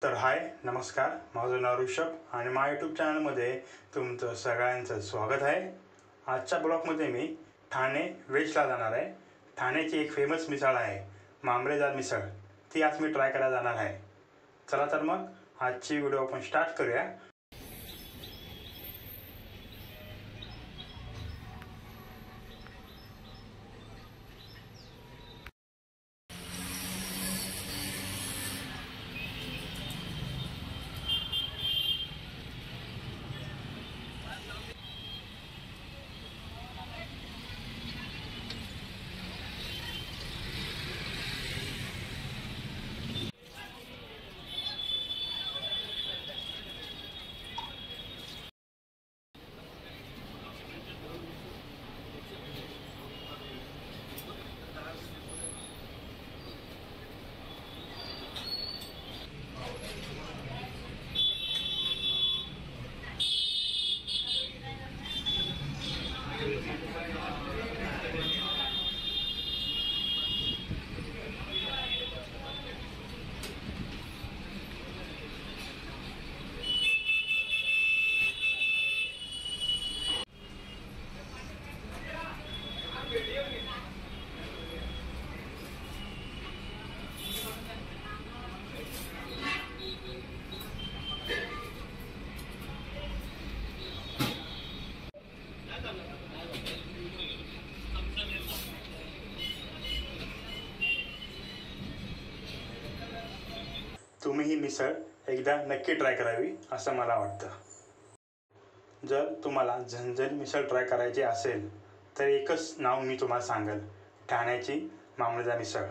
तर हाय नमस्कार, माझं नाव ऋषभ आणि माझ्या यूट्यूब चॅनलमध्ये तुमचं सगळ्यांचं स्वागत आहे. आजच्या ब्लॉगमध्ये मी ठाणे वेस्टला जाणार आहे. ठाण्याची एक फेमस मिसळ आहे मामलेदार मिसळ, ती आज मी ट्राय करायला जाणार आहे. चला तर मग आजची व्हिडिओ आपण स्टार्ट करूया. तुम्ही ही मिसळ एकदा नक्की ट्राय करावी असं मला वाटतं. जर तुम्हाला झणझणीत मिसळ ट्राय करायची असेल तर एकच नाव मी तुम्हाला सांगेल, ठाण्याची मामलेदार मिसळ.